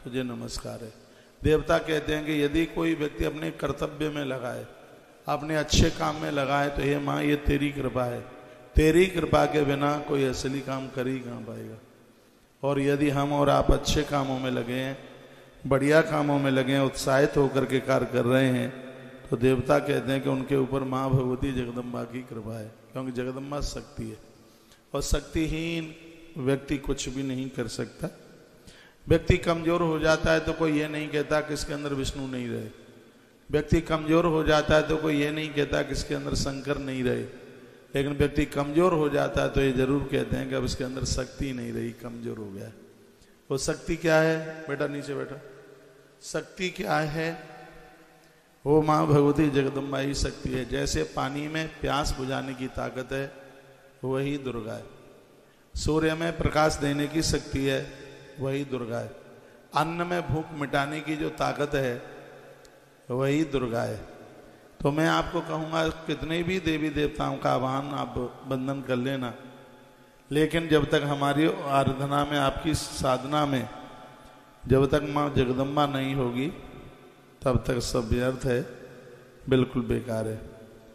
तुझे नमस्कार है। देवता कहते हैं कि यदि कोई व्यक्ति अपने कर्तव्य में लगाए, अपने अच्छे काम में लगाए, तो हे माँ ये तेरी कृपा है, तेरी कृपा के बिना कोई असली काम कर ही कहाँ पाएगा। और यदि हम और आप अच्छे कामों में लगे हैं, बढ़िया कामों में लगे हैं, उत्साहित होकर के कार्य कर रहे हैं, तो देवता कहते हैं कि उनके ऊपर माँ भगवती जगदम्बा की कृपा है, क्योंकि जगदम्बा शक्ति है और शक्तिहीन व्यक्ति कुछ भी नहीं कर सकता। व्यक्ति कमजोर हो जाता है तो कोई ये नहीं कहता कि इसके अंदर विष्णु नहीं रहे। व्यक्ति कमजोर हो जाता है तो कोई ये नहीं कहता कि इसके अंदर शंकर नहीं रहे। लेकिन व्यक्ति कमजोर हो जाता है तो ये जरूर कहते हैं कि अब इसके अंदर शक्ति नहीं रही, कमजोर हो गया। वो शक्ति क्या है? बेटा नीचे बैठा। शक्ति क्या है? वो माँ भगवती जगदम्बा ही शक्ति है। जैसे पानी में प्यास बुझाने की ताकत है, वही दुर्गा है। सूर्य में प्रकाश देने की शक्ति है, वही दुर्गा है। अन्न में भूख मिटाने की जो ताकत है, वही दुर्गा है। तो मैं आपको कहूँगा कितने भी देवी देवताओं का आह्वान आप बंधन कर लेना, लेकिन जब तक हमारी आराधना में, आपकी साधना में जब तक माँ जगदम्बा नहीं होगी, तब तक सब व्यर्थ है, बिल्कुल बेकार है।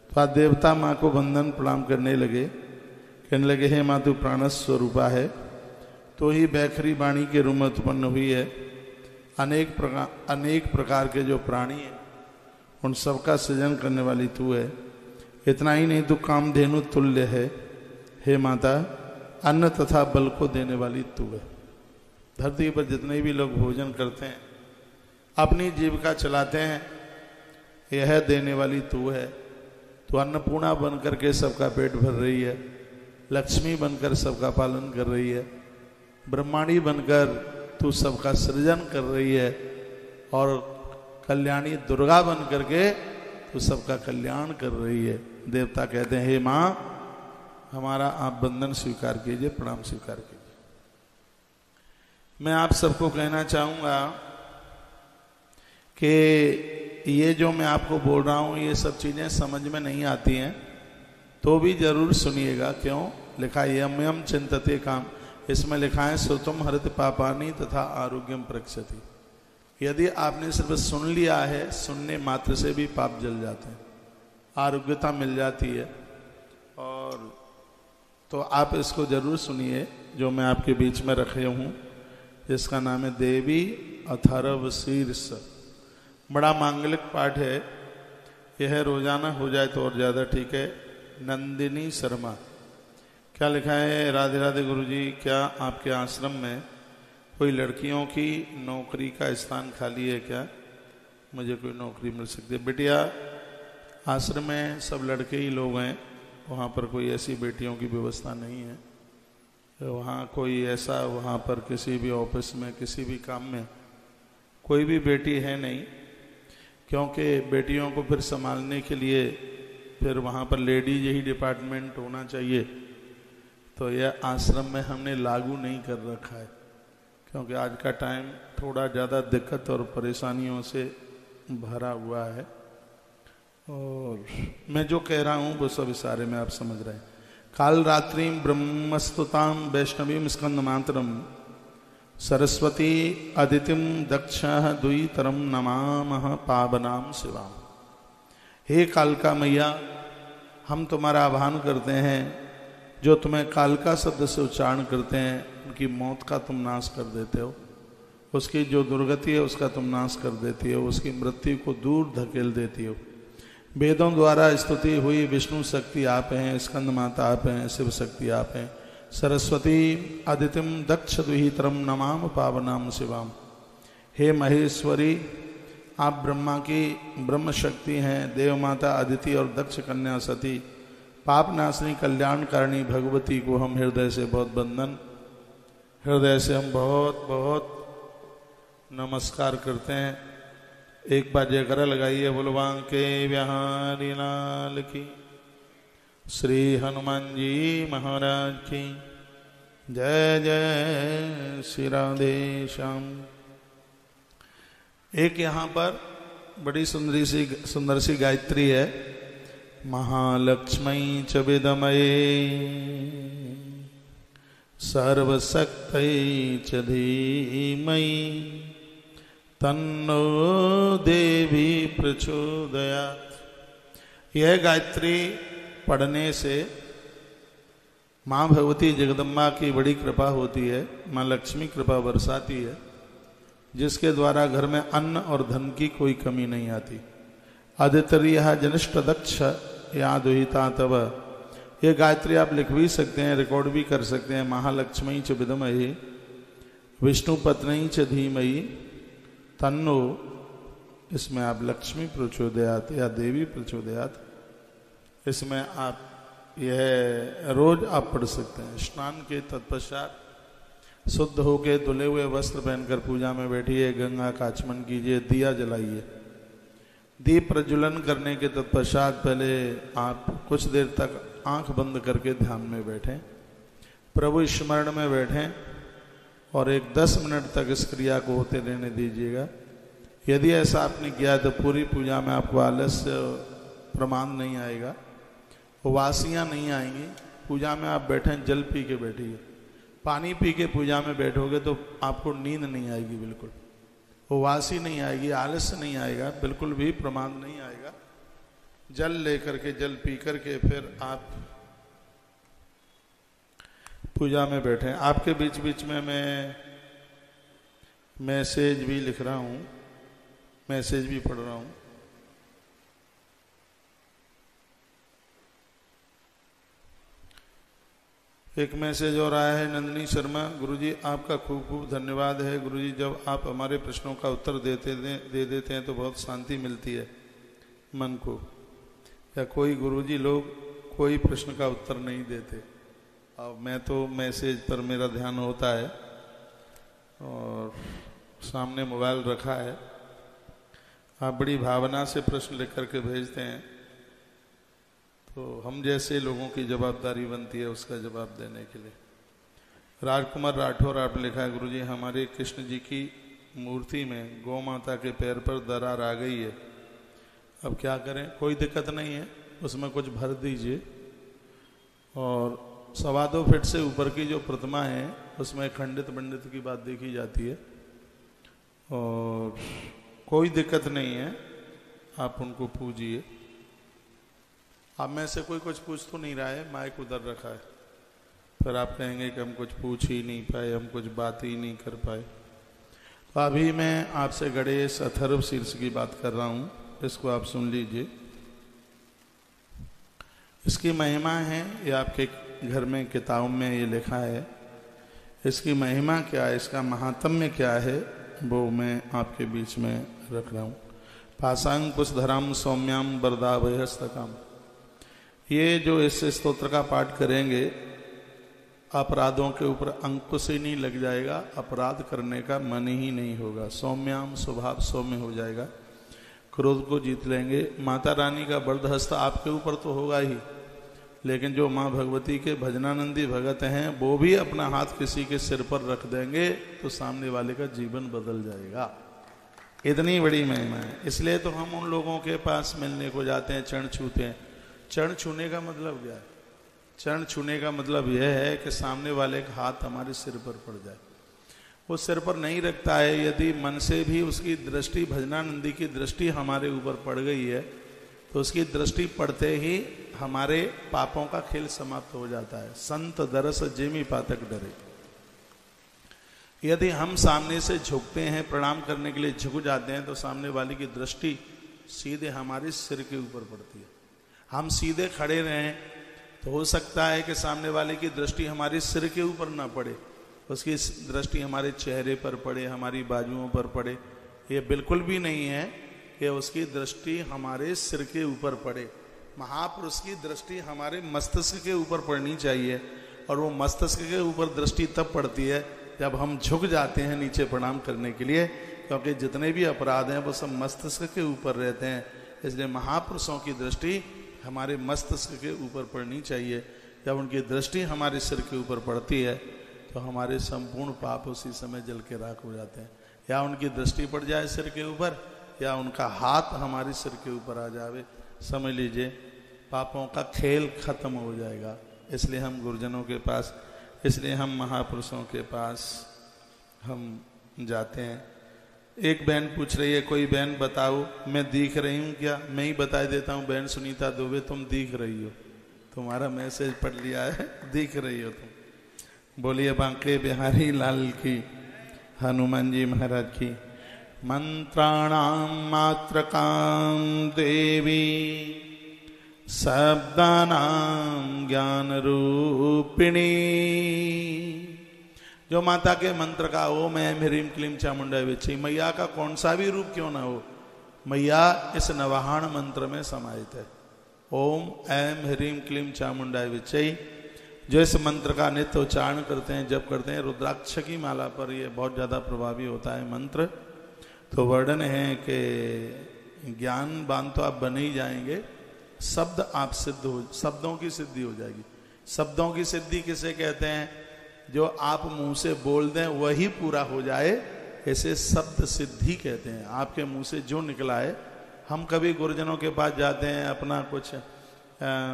तो आज देवता माँ को बंधन प्रणाम करने लगे, कहने लगे हे माँ तू प्राण स्वरूपा है, तो ही बैखरी वाणी के रूप में उत्पन्न हुई है। अनेक प्रकार के जो प्राणी हैं उन सबका सृजन करने वाली तू है। इतना ही नहीं, तू कामधेनु तुल्य है। हे माता, अन्न तथा बल को देने वाली तू है। धरती पर जितने भी लोग भोजन करते हैं, अपनी जीविका चलाते हैं, यह देने वाली तू है। तू अन्नपूर्णा बन करके सबका पेट भर रही है, लक्ष्मी बनकर सबका पालन कर रही है, ब्रह्मांडी बनकर तू सबका सृजन कर रही है, और कल्याणी दुर्गा बन करके तू सबका कल्याण कर रही है। देवता कहते हैं हे माँ, हमारा आप बंधन स्वीकार कीजिए, प्रणाम स्वीकार कीजिए। मैं आप सबको कहना चाहूँगा कि ये जो मैं आपको बोल रहा हूँ, ये सब चीज़ें समझ में नहीं आती हैं तो भी जरूर सुनिएगा। क्यों? लिखा है यम यम चिंतते काम, इसमें लिखा है सुतम हरित पापानी तथा आरोग्यम प्रक्षति। यदि आपने सिर्फ सुन लिया है, सुनने मात्र से भी पाप जल जाते हैं, आरोग्यता मिल जाती है। और तो आप इसको जरूर सुनिए जो मैं आपके बीच में रखे हूँ, जिसका नाम है देवी अथर्व शीर्ष। बड़ा मांगलिक पाठ है, यह रोजाना हो जाए तो और ज़्यादा ठीक है। नंदिनी शर्मा, क्या लिखा है? राधे राधे गुरुजी, क्या आपके आश्रम में कोई लड़कियों की नौकरी का स्थान खाली है क्या? मुझे कोई नौकरी मिल सकती है? बिटिया, आश्रम में सब लड़के ही लोग हैं, वहाँ पर कोई ऐसी बेटियों की व्यवस्था नहीं है। वहाँ कोई ऐसा, वहाँ पर किसी भी ऑफिस में, किसी भी काम में कोई भी बेटी है नहीं, क्योंकि बेटियों को फिर संभालने के लिए फिर वहाँ पर लेडीज ही डिपार्टमेंट होना चाहिए। तो यह आश्रम में हमने लागू नहीं कर रखा है, क्योंकि आज का टाइम थोड़ा ज़्यादा दिक्कत और परेशानियों से भरा हुआ है। और मैं जो कह रहा हूँ वो सब इशारे में आप समझ रहे हैं। काल रात्रि ब्रह्मस्तुताम वैष्णवीम स्कंद मातरम सरस्वती अदितिम दक्ष द्वितरम नमामः पावनाम शिवाम। हे कालका मैया, हम तुम्हारा आह्वान करते हैं, जो तुम्हें कालका शब्द से उच्चारण करते हैं उनकी मौत का तुम नाश कर देते हो, उसकी जो दुर्गति है उसका तुम नाश कर देती हो, उसकी मृत्यु को दूर धकेल देती हो। वेदों द्वारा स्तुति हुई विष्णु शक्ति आप हैं, स्कंद माता आप हैं, शिव शक्ति आप हैं। सरस्वती अदितिम दक्ष दुहितरम नमाम पावनाम शिवाम। हे महेश्वरी, आप ब्रह्मा की ब्रह्म शक्ति हैं, देव माता अदिति और दक्ष कन्या सती, पाप नाशनी कल्याणकारिणी भगवती को हम हृदय से बहुत बंदन, हृदय से हम बहुत बहुत नमस्कार करते हैं। एक बार जयकारा लगाइए, बोलो बांके बिहारी लाल की, श्री हनुमान जी महाराज की जय जय श्री राधे श्याम। एक यहाँ पर बड़ी सुंदर सी गायत्री है। महालक्ष्मी च विदमये सर्वशक्तये च धीमहि तन्नो देवी प्रचोदयात्। यह गायत्री पढ़ने से माँ भगवती जगदम्बा की बड़ी कृपा होती है, माँ लक्ष्मी कृपा बरसाती है, जिसके द्वारा घर में अन्न और धन की कोई कमी नहीं आती। आदित्य जनिष्ठ दक्ष यादुहिता तब, ये गायत्री आप लिख भी सकते हैं, रिकॉर्ड भी कर सकते हैं। महालक्ष्मी च विद्महे विष्णु पत्नी च धीमहि तन्नो, इसमें आप लक्ष्मी प्रचोदयात या देवी प्रचोदयात, इसमें आप यह रोज आप पढ़ सकते हैं। स्नान के तत्पश्चात शुद्ध होके धुले हुए वस्त्र पहनकर पूजा में बैठिए, गंगा का आचमन कीजिए, दिया जलाइए। दीप प्रज्वलन करने के तत्पश्चात पहले आप कुछ देर तक आंख बंद करके ध्यान में बैठें, प्रभु स्मरण में बैठें और एक 10 मिनट तक इस क्रिया को होते रहने दीजिएगा। यदि ऐसा आपने किया तो पूरी पूजा में आपको आलस्य प्रमाण नहीं आएगा, वासियाँ नहीं आएंगी। पूजा में आप बैठें, जल पी के बैठिए। पानी पी के पूजा में बैठोगे तो आपको नींद नहीं आएगी, बिल्कुल वो वासी नहीं आएगी, आलस्य नहीं आएगा, बिल्कुल भी प्रमाद नहीं आएगा। जल लेकर के, जल पी करके फिर आप पूजा में बैठें। आपके बीच बीच में मैं मैसेज भी लिख रहा हूँ, मैसेज भी पढ़ रहा हूँ। एक मैसेज और आया है, नंदिनी शर्मा, गुरुजी आपका खूब खूब धन्यवाद है। गुरुजी जब आप हमारे प्रश्नों का उत्तर दे देते हैं तो बहुत शांति मिलती है मन को। या कोई गुरुजी लोग कोई प्रश्न का उत्तर नहीं देते। अब मैं तो मैसेज पर मेरा ध्यान होता है और सामने मोबाइल रखा है, आप बड़ी भावना से प्रश्न लिख करके भेजते हैं, तो हम जैसे लोगों की जवाबदारी बनती है उसका जवाब देने के लिए। राजकुमार राठौर आप लिखा है, गुरुजी हमारे कृष्ण जी की मूर्ति में गौ माता के पैर पर दरार आ गई है, अब क्या करें? कोई दिक्कत नहीं है, उसमें कुछ भर दीजिए। और 2.25 फीट से ऊपर की जो प्रतिमा है उसमें खंडित पंडित की बात देखी जाती है और कोई दिक्कत नहीं है, आप उनको पूजिए। आप में से कोई कुछ पूछ तो नहीं रहा है, माइक उधर रखा है, फिर आप कहेंगे कि हम कुछ पूछ ही नहीं पाए, हम कुछ बात ही नहीं कर पाए। तो अभी मैं आपसे गणेश अथर्व शीर्ष की बात कर रहा हूँ, इसको आप सुन लीजिए। इसकी महिमा है, ये आपके घर में किताब में ये लिखा है। इसकी महिमा क्या है, इसका महात्म्य क्या है, वो मैं आपके बीच में रख रहा हूँ। पाशांकुश धराम सौम्याम वरदाभयस्तकाम, ये जो इस स्तोत्र का पाठ करेंगे अपराधों के ऊपर अंकुश ही नहीं लग जाएगा, अपराध करने का मन ही नहीं होगा, सौम्याम स्वभाव सौम्य हो जाएगा, क्रोध को जीत लेंगे। माता रानी का बरदहस्त आपके ऊपर तो होगा ही, लेकिन जो माँ भगवती के भजनानंदी भगत हैं वो भी अपना हाथ किसी के सिर पर रख देंगे तो सामने वाले का जीवन बदल जाएगा। इतनी बड़ी महिमा है, इसलिए तो हम उन लोगों के पास मिलने को जाते हैं, चरण छूते हैं। चरण छूने का मतलब क्या है? चरण छूने का मतलब यह है कि सामने वाले का हाथ हमारे सिर पर पड़ जाए। वो सिर पर नहीं रखता है, यदि मन से भी उसकी दृष्टि, भजनानंदी की दृष्टि हमारे ऊपर पड़ गई है तो उसकी दृष्टि पड़ते ही हमारे पापों का खेल समाप्त हो जाता है। संत दरस जेमी पातक डरे। यदि हम सामने से झुकते हैं, प्रणाम करने के लिए झुक जाते हैं, तो सामने वाले की दृष्टि सीधे हमारे सिर के ऊपर पड़ती है। हम सीधे खड़े रहें तो हो सकता है कि सामने वाले की दृष्टि हमारे सिर के ऊपर ना पड़े, उसकी दृष्टि हमारे चेहरे पर पड़े, हमारी बाजुओं पर पड़े। ये बिल्कुल भी नहीं है कि उसकी दृष्टि हमारे सिर के ऊपर पड़े। महापुरुष की दृष्टि हमारे मस्तिष्क के ऊपर पड़नी चाहिए, और वो मस्तिष्क के ऊपर दृष्टि तब पड़ती है जब हम झुक जाते हैं नीचे प्रणाम करने के लिए, क्योंकि जितने भी अपराध हैं वो सब मस्तिष्क के ऊपर रहते हैं। इसलिए महापुरुषों की दृष्टि हमारे मस्तिष्क के ऊपर पड़नी चाहिए। जब उनकी दृष्टि हमारे सिर के ऊपर पड़ती है तो हमारे संपूर्ण पाप उसी समय जल के राख हो जाते हैं। या उनकी दृष्टि पड़ जाए सिर के ऊपर, या उनका हाथ हमारे सिर के ऊपर आ जावे, समझ लीजिए पापों का खेल खत्म हो जाएगा। इसलिए हम गुरुजनों के पास, इसलिए हम महापुरुषों के पास हम जाते हैं। एक बहन पूछ रही है, कोई बहन बताओ मैं दिख रही हूँ क्या? मैं ही बता देता हूँ, बहन सुनीता दुबे तुम दिख रही हो, तुम्हारा मैसेज पढ़ लिया है, दिख रही हो तुम। बोलिए बांके बिहारी लाल की, हनुमान जी महाराज की। मंत्राणाम मात्रकाम देवी शब्दानाम ज्ञान रूपिणी। जो माता के मंत्र का ओम ऐं ह्रीं क्लीं चामुंडा विच्ची, मैया का कौन सा भी रूप क्यों ना हो, मैया इस नवाहन मंत्र में समाहित है। ओम ऐं ह्रीं क्लीं चामुंडा विच्ची, जो इस मंत्र का नित्य उच्चारण करते हैं, जब करते हैं, रुद्राक्ष की माला पर ये बहुत ज़्यादा प्रभावी होता है मंत्र। तो वर्णन है कि ज्ञानवान तो आप बने ही जाएंगे, शब्द आप सिद्ध हो, शब्दों की सिद्धि हो जाएगी। शब्दों की सिद्धि किसे कहते हैं? जो आप मुंह से बोल दें वही पूरा हो जाए, ऐसे शब्द सिद्धि कहते हैं। आपके मुंह से जो निकला है, हम कभी गुरुजनों के पास जाते हैं अपना कुछ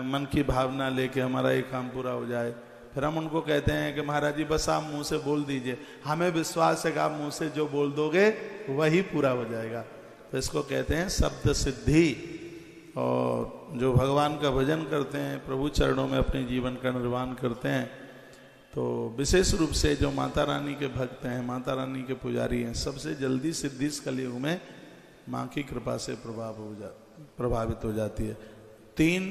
मन की भावना लेके, हमारा ये काम पूरा हो जाए, फिर हम उनको कहते हैं कि महाराज जी बस आप मुंह से बोल दीजिए, हमें विश्वास है कि आप मुंह से जो बोल दोगे वही पूरा हो जाएगा। तो इसको कहते हैं शब्द सिद्धि। और जो भगवान का भजन करते हैं, प्रभु चरणों में अपने जीवन का निर्वाण करते हैं, तो विशेष रूप से जो माता रानी के भक्त हैं, माता रानी के पुजारी हैं, सबसे जल्दी सिद्धि इस कलयुग में माँ की कृपा से प्रभावित हो जाती है। 3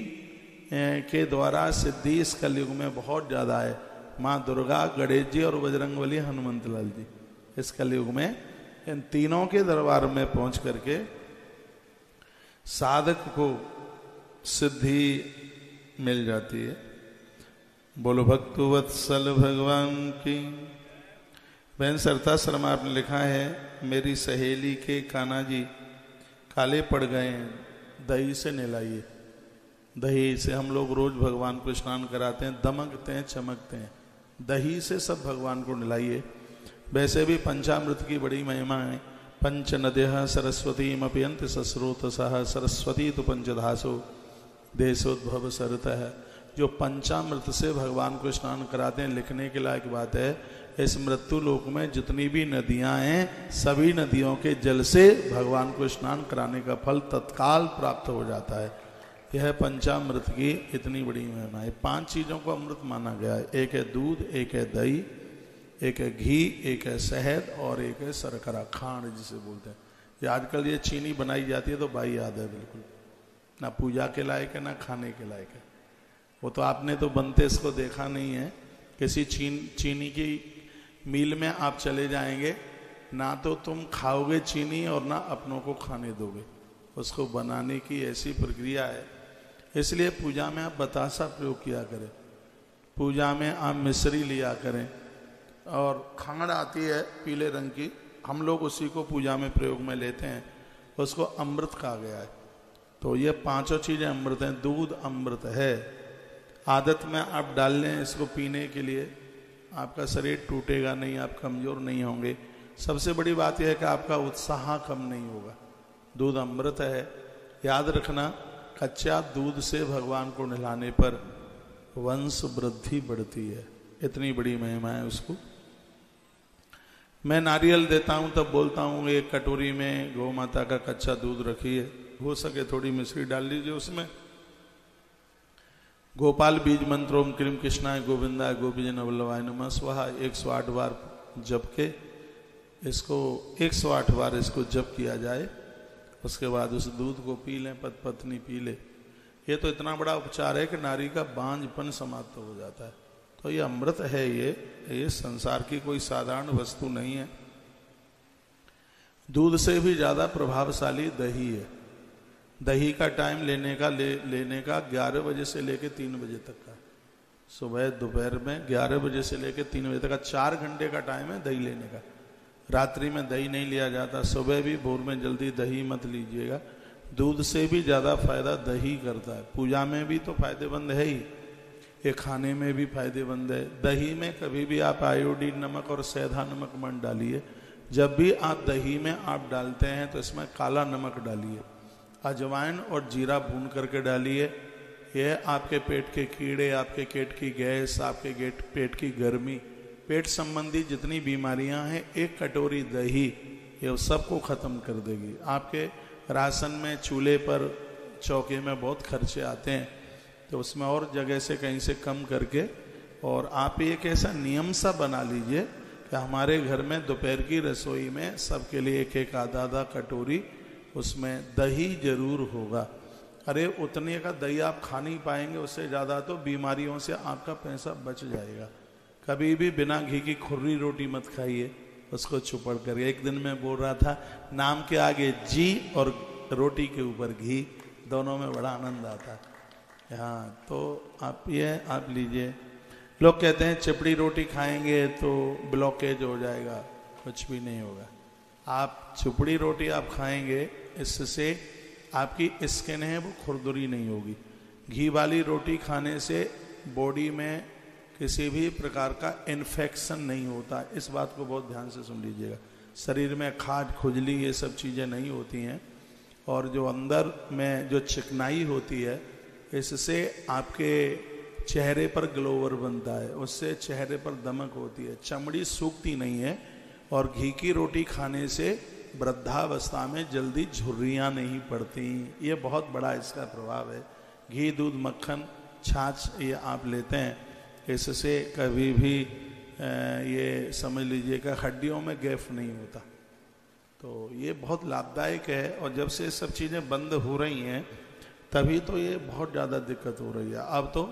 के द्वारा सिद्धि इस कलयुग में बहुत ज़्यादा है। माँ दुर्गा, गणेश जी और बजरंगबली, हनुमंत लाल जी। इस कलयुग में इन तीनों के दरबार में पहुंच करके साधक को सिद्धि मिल जाती है। बोलो भक्तु वत्सल भगवान की। बहन सरता शर्मा आपने लिखा है, मेरी सहेली के कान्हा जी काले पड़ गए हैं, दही से नहलाइए। दही से हम लोग रोज भगवान को स्नान कराते हैं, दमकते हैं, चमकते हैं। दही से सब भगवान को नहलाइए। वैसे भी पंचामृत की बड़ी महिमा है। पंच नद्यः सरस्वती मपियंत सस्रोतसः, सरस्वती तो पंचधासो देशोद्भव सरतः। जो पंचामृत से भगवान को स्नान कराते हैं, लिखने के लायक बात है। इस मृत्यु लोक में जितनी भी नदियां हैं, सभी नदियों के जल से भगवान को स्नान कराने का फल तत्काल प्राप्त हो जाता है। यह पंचामृत की इतनी बड़ी महिमा है। 5 चीजों को अमृत माना गया है। एक है दूध, एक है दही, एक है घी, एक है शहद और एक है शर्करा, खांड जिसे बोलते हैं। ये आजकल ये चीनी बनाई जाती है तो भाई याद है, बिल्कुल ना पूजा के लायक है ना खाने के लायक है। वो तो आपने तो बनते इसको देखा नहीं है। किसी चीनी की मील में आप चले जाएंगे, ना तो तुम खाओगे चीनी और ना अपनों को खाने दोगे। उसको बनाने की ऐसी प्रक्रिया है। इसलिए पूजा में आप बतासा प्रयोग किया करें, पूजा में आप मिश्री लिया करें। और खांड आती है पीले रंग की, हम लोग उसी को पूजा में प्रयोग में लेते हैं, उसको अमृत कहा गया है। तो ये 5 चीजें अमृत हैं। दूध अमृत है। आदत में आप डाल लें इसको पीने के लिए, आपका शरीर टूटेगा नहीं, आप कमजोर नहीं होंगे। सबसे बड़ी बात यह है कि आपका उत्साह कम नहीं होगा। दूध अमृत है। याद रखना, कच्चा दूध से भगवान को नहलाने पर वंश वृद्धि बढ़ती है। इतनी बड़ी महिमा है उसको। मैं नारियल देता हूं तब बोलता हूं, एक कटोरी में गौ माता का कच्चा दूध रखिए, हो सके थोड़ी मिश्री डाल लीजिए उसमें। गोपाल बीज मंत्र ओम क्रीम कृष्णाय गोविंदाय गोपीजन वल्लभाय नमः स्वाहा 108 बार जप के इसको 108 बार इसको जप किया जाए। उसके बाद उस दूध को पी लें, पत्नी पी ले। ये तो इतना बड़ा उपचार है कि नारी का बांझपन समाप्त हो जाता है। तो ये अमृत है। ये संसार की कोई साधारण वस्तु नहीं है। दूध से भी ज्यादा प्रभावशाली दही है। दही का टाइम लेने का 11 बजे से लेके 3 बजे तक का। सुबह दोपहर में 11 बजे से लेके 3 बजे तक का 4 घंटे का टाइम है दही लेने का। रात्रि में दही नहीं लिया जाता। सुबह भी भोर में जल्दी दही मत लीजिएगा। दूध से भी ज्यादा फायदा दही करता है। पूजा में भी तो फायदेमंद है ही, ये खाने में भी फायदेमंद है। दही में कभी भी आप आयोडीन नमक और सेंधा नमक मत डालिए। जब भी आप दही में आप डालते हैं तो इसमें काला नमक डालिए, अजवाइन और जीरा भून करके डालिए। यह आपके पेट के कीड़े, आपके पेट की गैस, आपके पेट की गर्मी, पेट संबंधी जितनी बीमारियां हैं, 1 कटोरी दही ये सबको ख़त्म कर देगी। आपके राशन में, चूल्हे पर, चौके में बहुत खर्चे आते हैं, तो उसमें और जगह से कहीं से कम करके, और आप एक ऐसा नियम सा बना लीजिए कि हमारे घर में दोपहर की रसोई में सबके लिए एक एक आधा आधा कटोरी उसमें दही जरूर होगा। अरे उतने का दही आप खा नहीं पाएंगे, उससे ज़्यादा तो बीमारियों से आपका पैसा बच जाएगा। कभी भी बिना घी की खुर्री रोटी मत खाइए, उसको चुपड़ कर। एक दिन मैं बोल रहा था, नाम के आगे जी और रोटी के ऊपर घी, दोनों में बड़ा आनंद आता है। हाँ, तो आप लीजिए। लोग कहते हैं चिपड़ी रोटी खाएंगे तो ब्लॉकेज हो जाएगा, कुछ भी नहीं होगा। आप चिपड़ी रोटी आप खाएंगे, इससे आपकी स्किन है वो खुरदुरी नहीं होगी। घी वाली रोटी खाने से बॉडी में किसी भी प्रकार का इन्फेक्शन नहीं होता। इस बात को बहुत ध्यान से सुन लीजिएगा। शरीर में खाज, खुजली, ये सब चीज़ें नहीं होती हैं। और जो अंदर में जो चिकनाई होती है, इससे आपके चेहरे पर ग्लोवर बनता है, उससे चेहरे पर दमक होती है, चमड़ी सूखती नहीं है। और घी की रोटी खाने से वृद्धावस्था में जल्दी झुर्रियाँ नहीं पड़ती। ये बहुत बड़ा इसका प्रभाव है। घी, दूध, मक्खन, छाछ ये आप लेते हैं, इससे कभी भी ये समझ लीजिएगा हड्डियों में गैप नहीं होता। तो ये बहुत लाभदायक है। और जब से सब चीज़ें बंद हो रही हैं तभी तो ये बहुत ज़्यादा दिक्कत हो रही है। अब तो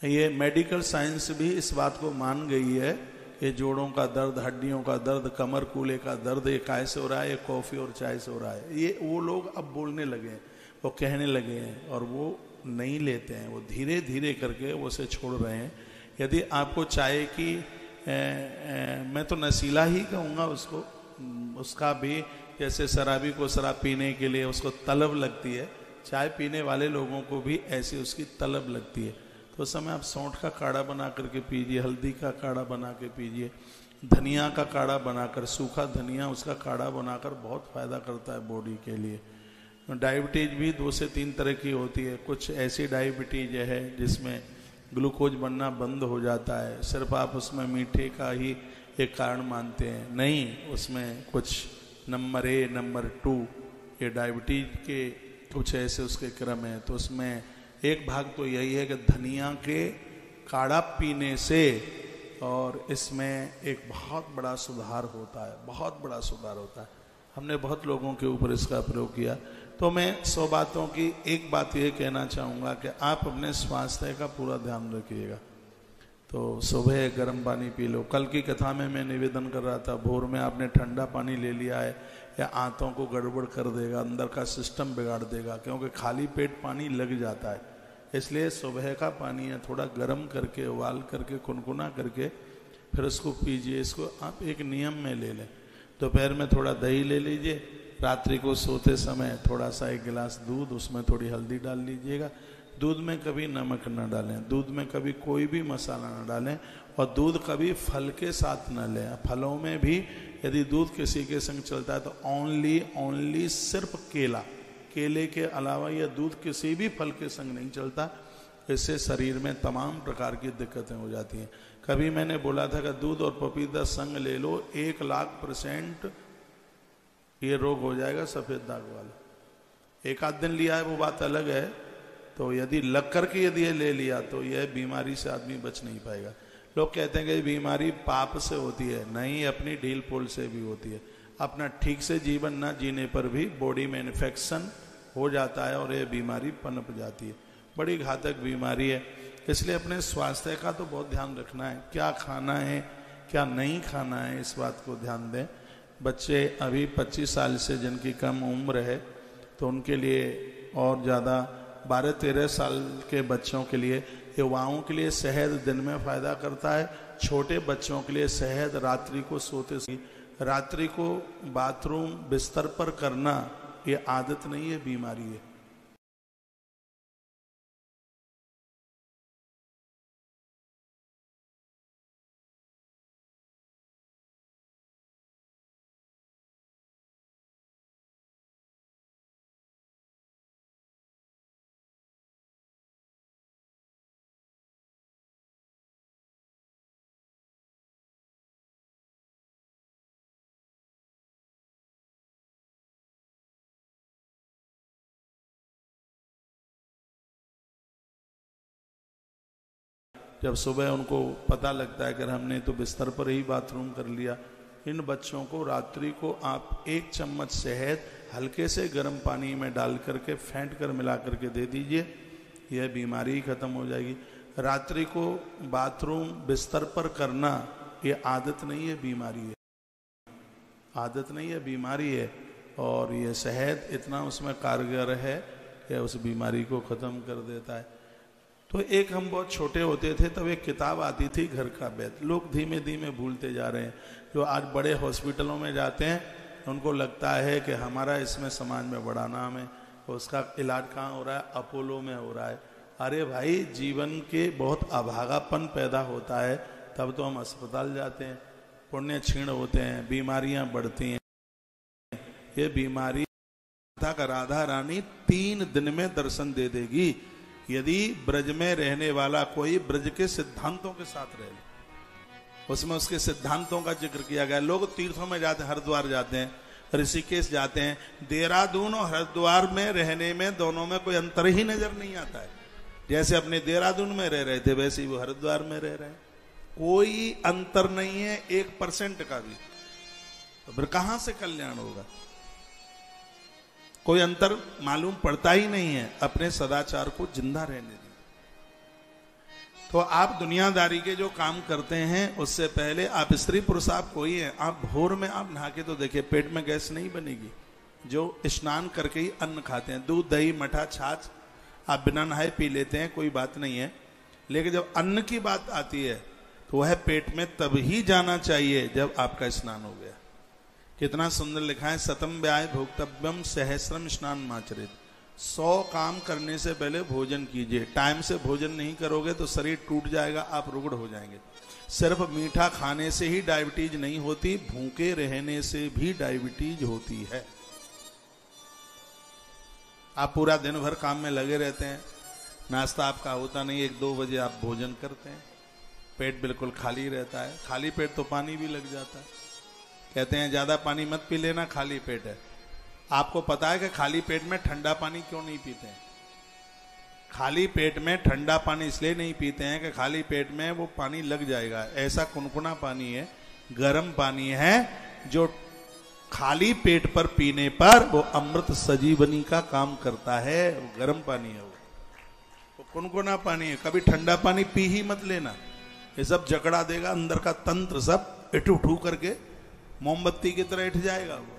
ये मेडिकल साइंस भी इस बात को मान गई है कि जोड़ों का दर्द, हड्डियों का दर्द, कमर कूले का दर्द, ये काय से हो रहा है, ये कॉफ़ी और चाय से हो रहा है। ये वो लोग अब बोलने लगे हैं, वो कहने लगे हैं, और वो नहीं लेते हैं। वो धीरे धीरे करके वो उसे छोड़ रहे हैं। यदि आपको चाय की मैं तो नशीला ही कहूँगा उसको, उसका भी, जैसे शराबी को शराब पीने के लिए उसको तलब लगती है, चाय पीने वाले लोगों को भी ऐसी उसकी तलब लगती है। तो उस समय आप सौंठ का काढ़ा बना करके पीजिए, हल्दी का काढ़ा बना के पीजिए, धनिया का काढ़ा बनाकर, सूखा धनिया उसका काढ़ा बनाकर बहुत फ़ायदा करता है बॉडी के लिए। डायबिटीज भी 2 से 3 तरह की होती है। कुछ ऐसी डायबिटीज है जिसमें ग्लूकोज बनना बंद हो जाता है, सिर्फ आप उसमें मीठे का ही एक कारण मानते हैं, नहीं, उसमें कुछ नंबर 1, नंबर 2 ये डायबिटीज के कुछ ऐसे उसके क्रम है। तो उसमें एक भाग तो यही है कि धनिया के काढ़ा पीने से, और इसमें एक बहुत बड़ा सुधार होता है, बहुत बड़ा सुधार होता है। हमने बहुत लोगों के ऊपर इसका प्रयोग किया। तो मैं 100 बातों की एक बात ये कहना चाहूँगा कि आप अपने स्वास्थ्य का पूरा ध्यान रखिएगा। तो सुबह गर्म पानी पी लो। कल की कथा में मैं निवेदन कर रहा था, भोर में आपने ठंडा पानी ले लिया है, या आंतों को गड़बड़ कर देगा, अंदर का सिस्टम बिगाड़ देगा, क्योंकि खाली पेट पानी लग जाता है। इसलिए सुबह का पानी है थोड़ा गर्म करके, उबाल करके, कुनकुना करके फिर उसको पीजिए। इसको आप एक नियम में ले लें। दोपहर में थोड़ा दही ले लीजिए, रात्रि को सोते समय थोड़ा सा 1 गिलास दूध, उसमें थोड़ी हल्दी डाल लीजिएगा। दूध में कभी नमक न डालें, दूध में कभी कोई भी मसाला न डालें, और दूध कभी फल के साथ न लें। फलों में भी यदि दूध किसी के संग चलता है तो ओनली सिर्फ केला, केले के अलावा यह दूध किसी भी फल के संग नहीं चलता। इससे शरीर में तमाम प्रकार की दिक्कतें हो जाती हैं। कभी मैंने बोला था कि दूध और पपीता संग ले लो, 1,00,000% ये रोग हो जाएगा, सफ़ेद दाग वाला। एक आध दिन लिया है वो बात अलग है, तो यदि लग करके यदि ये ले लिया तो यह बीमारी से आदमी बच नहीं पाएगा। लोग कहते हैं कि बीमारी पाप से होती है, नहीं, अपनी ढील पोल से भी होती है। अपना ठीक से जीवन ना जीने पर भी बॉडी में इन्फेक्शन हो जाता है और ये बीमारी पनप जाती है। बड़ी घातक बीमारी है। इसलिए अपने स्वास्थ्य का तो बहुत ध्यान रखना है। क्या खाना है, क्या नहीं खाना है, इस बात को ध्यान दें। बच्चे अभी 25 साल से जिनकी कम उम्र है, तो उनके लिए और ज़्यादा 12-13 साल के बच्चों के लिए, युवाओं के लिए शहद दिन में फ़ायदा करता है। छोटे बच्चों के लिए शहद रात्रि को सोते समय, रात्रि को बाथरूम बिस्तर पर करना ये आदत नहीं है, बीमारी है। जब सुबह उनको पता लगता है कि हमने तो बिस्तर पर ही बाथरूम कर लिया, इन बच्चों को रात्रि को आप 1 चम्मच शहद हल्के से गर्म पानी में डाल करके फेंट कर मिला करके दे दीजिए, यह बीमारी ही खत्म हो जाएगी। रात्रि को बाथरूम बिस्तर पर करना ये आदत नहीं है, बीमारी है। आदत नहीं है, बीमारी है। और ये शहद इतना उसमें कारगर है कि उस बीमारी को ख़त्म कर देता है। तो एक हम बहुत छोटे होते थे तब एक किताब आती थी घर का वैद्य, लोग धीमे धीमे भूलते जा रहे हैं। जो आज बड़े हॉस्पिटलों में जाते हैं उनको लगता है कि हमारा इसमें समाज में बड़ा नाम है, उसका इलाज कहाँ हो रहा है, अपोलो में हो रहा है। अरे भाई, जीवन के बहुत अभागापन पैदा होता है तब तो हम अस्पताल जाते हैं, पुण्य क्षीण होते हैं, बीमारियां बढ़ती हैं। ये बीमारी का राधा रानी 3 दिन में दर्शन दे देगी यदि ब्रज में रहने वाला कोई ब्रज के सिद्धांतों के साथ रहे। उसमें उसके सिद्धांतों का जिक्र किया गया। लोग तीर्थों में जाते हैं, हरिद्वार जाते हैं, ऋषिकेश जाते हैं, देहरादून और हरिद्वार में रहने में दोनों में कोई अंतर ही नजर नहीं आता है। जैसे अपने देहरादून में रह रहे थे वैसे ही वो हरिद्वार में रह रहे हैं, कोई अंतर नहीं है 1% का भी। तो फिर कहां से कल्याण होगा? कोई अंतर मालूम पड़ता ही नहीं है। अपने सदाचार को जिंदा रहने दें। तो आप दुनियादारी के जो काम करते हैं उससे पहले आप स्त्री पुरुष आप कोई है, आप भोर में आप नहा के तो देखिए, पेट में गैस नहीं बनेगी। जो स्नान करके ही अन्न खाते हैं, दूध दही मठा छाछ आप बिना नहाए पी लेते हैं, कोई बात नहीं है। लेकिन जब अन्न की बात आती है तो वह पेट में तब ही जाना चाहिए जब आपका स्नान हो गया। कितना सुंदर लिखा है, सतम व्याय भोक्तव्यम सहस्रम स्नान माचरित। 100 काम करने से पहले भोजन कीजिए। टाइम से भोजन नहीं करोगे तो शरीर टूट जाएगा, आप रुगड़ हो जाएंगे। सिर्फ मीठा खाने से ही डायबिटीज नहीं होती, भूखे रहने से भी डायबिटीज होती है। आप पूरा दिन भर काम में लगे रहते हैं, नाश्ता आपका होता नहीं, 1-2 बजे आप भोजन करते हैं, पेट बिल्कुल खाली रहता है। खाली पेट तो पानी भी लग जाता है। कहते हैं ज्यादा पानी मत पी लेना, खाली पेट है। आपको पता है कि खाली पेट में ठंडा पानी क्यों नहीं पीते हैं? खाली पेट में ठंडा पानी इसलिए नहीं पीते हैं कि खाली पेट में वो पानी लग जाएगा। ऐसा कुनकुना पानी है, गर्म पानी है, जो खाली पेट पर पीने पर वो अमृत सजीवनी का काम करता है। वो गर्म पानी है, वो कुनकुना पानी है। कभी ठंडा पानी पी ही मत लेना, ये सब जकड़ा देगा, अंदर का तंत्र सब इठ उठू करके मोमबत्ती की तरह इठ जाएगा वो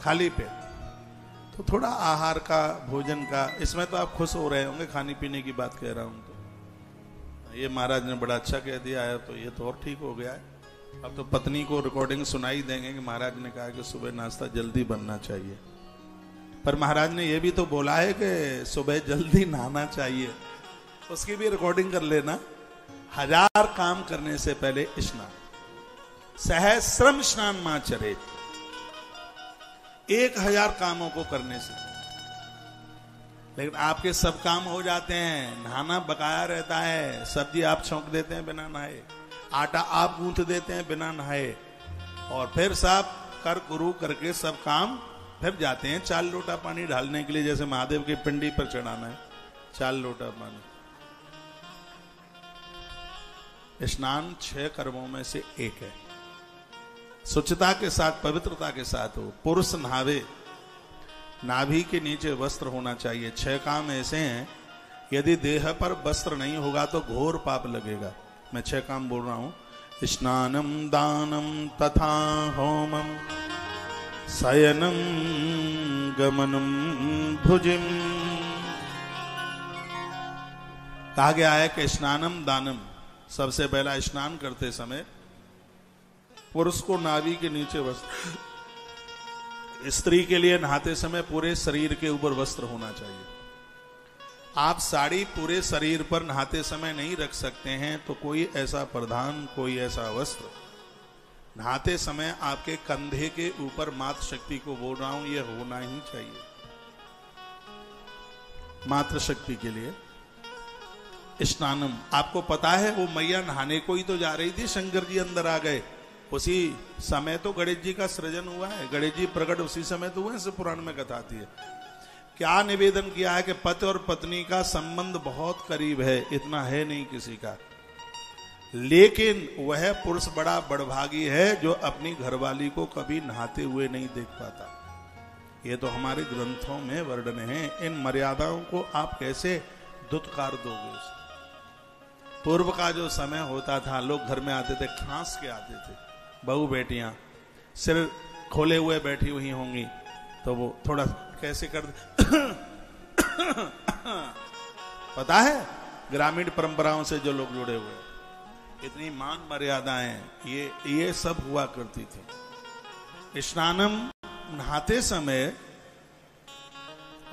खाली पेट। तो थोड़ा आहार का, भोजन का, इसमें तो आप खुश हो रहे होंगे, खाने पीने की बात कह रहा हूं तो ये महाराज ने बड़ा अच्छा कह दिया है, तो ये तो और ठीक हो गया है। अब तो पत्नी को रिकॉर्डिंग सुनाई देंगे कि महाराज ने कहा कि सुबह नाश्ता जल्दी बनना चाहिए। पर महाराज ने यह भी तो बोला है कि सुबह जल्दी नहाना चाहिए, उसकी भी रिकॉर्डिंग कर लेना। 1000 काम करने से पहले स्नान, सहस्रम स्नान माचरेत, 1000 कामों को करने से। लेकिन आपके सब काम हो जाते हैं, नहाना बकाया रहता है। सब्जी आप छौंक देते हैं बिना नहाए, आटा आप गूंथ देते हैं बिना नहाए, और फिर सब कर गुरु करके सब काम फिर जाते हैं 4 लोटा पानी ढालने के लिए। जैसे महादेव की पिंडी पर चढ़ाना है 4 लोटा पानी। स्नान 6 कर्मों में से एक है। स्वच्छता के साथ, पवित्रता के साथ हो। पुरुष नहावे, नाभि के नीचे वस्त्र होना चाहिए। 6 काम ऐसे हैं, यदि देह पर वस्त्र नहीं होगा तो घोर पाप लगेगा। मैं 6 काम बोल रहा हूं। स्नानम दानम तथा होमम शयनम गमनम भुजिम। कहा गया है कि स्नानम दानम, सबसे पहला स्नान करते समय पुरुष को नाभि के नीचे वस्त्र, स्त्री के लिए नहाते समय पूरे शरीर के ऊपर वस्त्र होना चाहिए। आप साड़ी पूरे शरीर पर नहाते समय नहीं रख सकते हैं तो कोई ऐसा परिधान, कोई ऐसा वस्त्र नहाते समय आपके कंधे के ऊपर, मातृशक्ति को बोल रहा हूं, यह होना ही चाहिए। मातृशक्ति के लिए स्नानम, आपको पता है वो मैया नहाने को ही तो जा रही थी, शंकर जी अंदर आ गए। उसी समय तो गणेश जी का सृजन हुआ है, गणेश जी प्रकट उसी समय तो हुए, ऐसे पुराण में कथा आती है। क्या निवेदन किया है कि पति और पत्नी का संबंध बहुत करीब है, इतना है नहीं किसी का, लेकिन वह पुरुष बड़ा बड़भागी है जो अपनी घरवाली को कभी नहाते हुए नहीं देख पाता। ये तो हमारे ग्रंथों में वर्णन है। इन मर्यादाओं को आप कैसे दुत्कार दोगे उसे? पूर्व का जो समय होता था, लोग घर में आते थे, खांस के आते थे, बहू बेटियां सिर खोले हुए बैठी हुई होंगी तो वो थोड़ा कैसे कर पता है, ग्रामीण परंपराओं से जो लोग जुड़े हुए, इतनी मान मर्यादाएं ये सब हुआ करती थी। स्नानम, नहाते समय,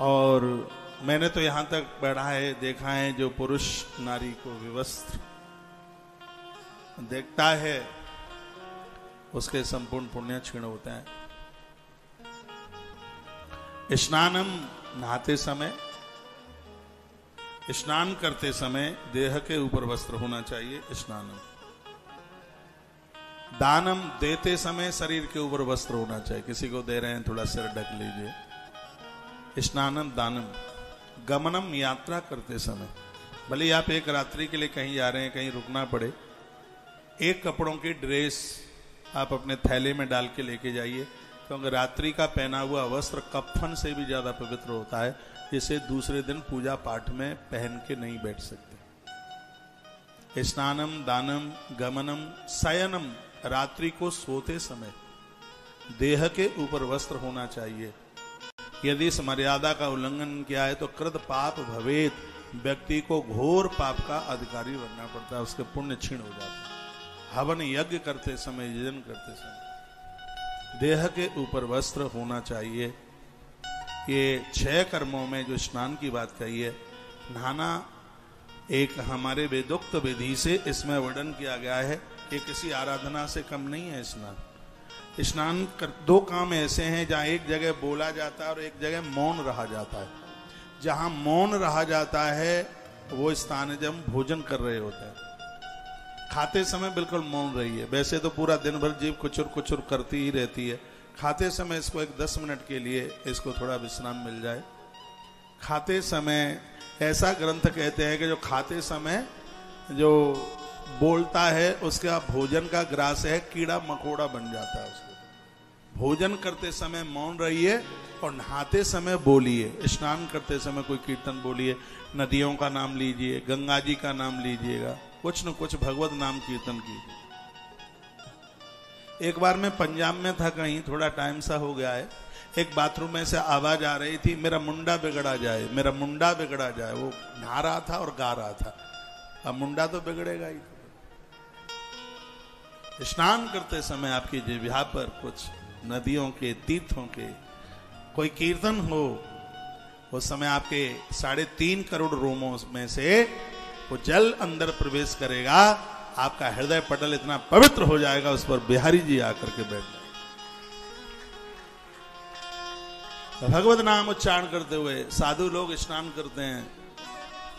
और मैंने तो यहां तक पढ़ा है, देखा है, जो पुरुष नारी को विवस्त्र देखता है उसके संपूर्ण पुण्य क्षीण होते हैं। स्नानम, नहाते समय, स्नान करते समय देह के ऊपर वस्त्र होना चाहिए। स्नानम, दानम, देते समय शरीर के ऊपर वस्त्र होना चाहिए। किसी को दे रहे हैं, थोड़ा सिर ढक लीजिए। स्नानम, दानम, गमनम, यात्रा करते समय, भले आप एक रात्रि के लिए कहीं जा रहे हैं, कहीं रुकना पड़े, एक कपड़ों की ड्रेस आप अपने थैले में डाल के लेके जाइए, क्योंकि रात्रि का पहना हुआ वस्त्र कफन से भी ज्यादा पवित्र होता है, जिसे दूसरे दिन पूजा पाठ में पहन के नहीं बैठ सकते। स्नानम, दानम, गमनम, शयनम, रात्रि को सोते समय देह के ऊपर वस्त्र होना चाहिए। यदि इस मर्यादा का उल्लंघन किया है तो कृत पाप भवेत, व्यक्ति को घोर पाप का अधिकारी बनना पड़ता है, उसके पुण्य क्षीण हो जाते हैं। हवन यज्ञ करते समय, यजन करते समय देह के ऊपर वस्त्र होना चाहिए। ये 6 कर्मों में जो स्नान की बात कही है, नहाना एक हमारे वेदोक्त विधि से इसमें वर्णन किया गया है। ये किसी आराधना से कम नहीं है। स्नान कर 2 काम ऐसे हैं जहां एक जगह बोला जाता है और एक जगह मौन रहा जाता है। जहां मौन रहा जाता है वो स्थान है जब हम भोजन कर रहे होते हैं। खाते समय बिल्कुल मौन रहिए। वैसे तो पूरा दिन भर जीभ कुचुर कुचुर करती ही रहती है, खाते समय इसको एक 10 मिनट के लिए इसको थोड़ा विश्राम मिल जाए। खाते समय, ऐसा ग्रंथ कहते हैं कि जो खाते समय जो बोलता है उसका भोजन का ग्रास है कीड़ा मकोड़ा बन जाता है उसको। भोजन करते समय मौन रहिए और नहाते समय बोलिए। स्नान करते समय कोई कीर्तन बोलिए, नदियों का नाम लीजिए, गंगा जी का नाम लीजिएगा, कुछ न कुछ भगवत नाम कीर्तन कीजिए। एक बार मैं पंजाब में था कहीं, थोड़ा टाइम सा हो गया है, एक बाथरूम में से आवाज आ रही थी, मेरा मुंडा बिगड़ा जाए, मेरा मुंडा बिगड़ा जाए। वो नहा रहा था और गा रहा था। अब मुंडा तो बिगड़ेगा ही। स्नान करते समय आपकी जिह्वा पर कुछ नदियों के, तीर्थों के कोई कीर्तन हो, उस समय आपके 3.5 करोड़ रोमों में से वो जल अंदर प्रवेश करेगा, आपका हृदय पटल इतना पवित्र हो जाएगा, उस पर बिहारी जी आकर के बैठ जाए। भगवत नाम उच्चारण करते हुए साधु लोग स्नान करते हैं,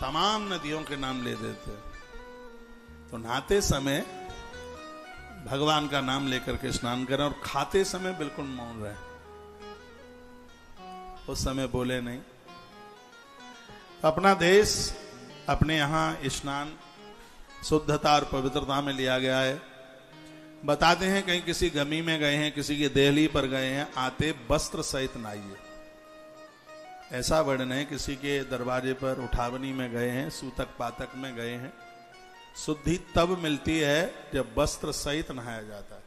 तमाम नदियों के नाम ले देते हैं। तो नहाते समय भगवान का नाम लेकर के स्नान करें और खाते समय बिल्कुल मौन रहे, उस समय बोले नहीं। अपना देश, अपने यहां स्नान शुद्धता और पवित्रता में लिया गया है। बताते हैं कहीं किसी गमी में गए हैं, किसी की देहली पर गए हैं, आते वस्त्र सहित नहाइए। ऐसा वर्णन है, किसी के दरवाजे पर उठावनी में गए हैं, सूतक पातक में गए हैं, शुद्धि तब मिलती है जब वस्त्र सहित नहाया जाता है।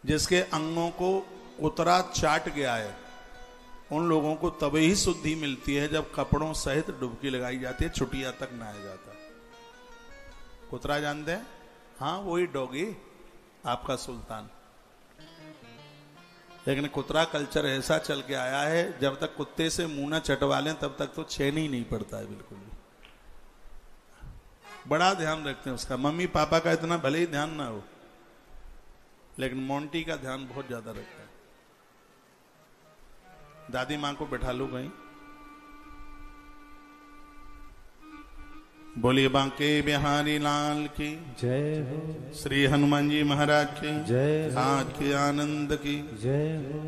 जिसके अंगों को उतरा चाट गया है उन लोगों को तभी ही शुद्धि मिलती है जब कपड़ों सहित डुबकी लगाई जाती है, छुटिया तक नहाया जाता है। कुतरा जानते हैं? हाँ, वही डॉगी, आपका सुल्तान। लेकिन कुतरा कल्चर ऐसा चल के आया है, जब तक कुत्ते से मुंह न चटवा लें तब तक तो चैन ही नहीं पड़ता है बिल्कुल भी। बड़ा ध्यान रखते हैं उसका। मम्मी पापा का इतना भले ही ध्यान ना हो, लेकिन मोंटी का ध्यान बहुत ज्यादा रखता है। दादी माँ को बैठा लो कहीं, बोलिए बांके बिहारी लाल की जय हो। श्री हनुमान जी महाराज की जय हो। आज के आनंद की जय हो।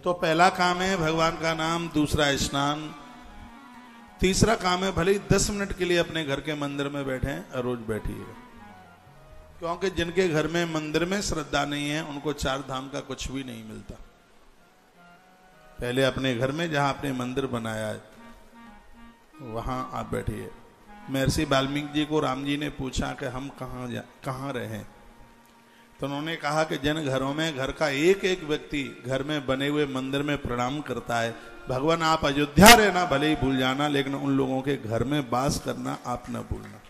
तो पहला काम है भगवान का नाम, दूसरा स्नान, तीसरा काम है भले ही 10 मिनट के लिए अपने घर के मंदिर में बैठे और रोज बैठिए, क्योंकि जिनके घर में मंदिर में श्रद्धा नहीं है उनको 4 धाम का कुछ भी नहीं मिलता। पहले अपने घर में जहां आपने मंदिर बनाया है वहां आप बैठिए। महर्षि वाल्मीकि जी को राम जी ने पूछा कि हम कहाँ रहे, तो उन्होंने कहा कि जिन घरों में घर का एक एक व्यक्ति घर में बने हुए मंदिर में प्रणाम करता है, भगवान आप अयोध्या रहना भले ही भूल जाना, लेकिन उन लोगों के घर में वास करना आप न भूलना।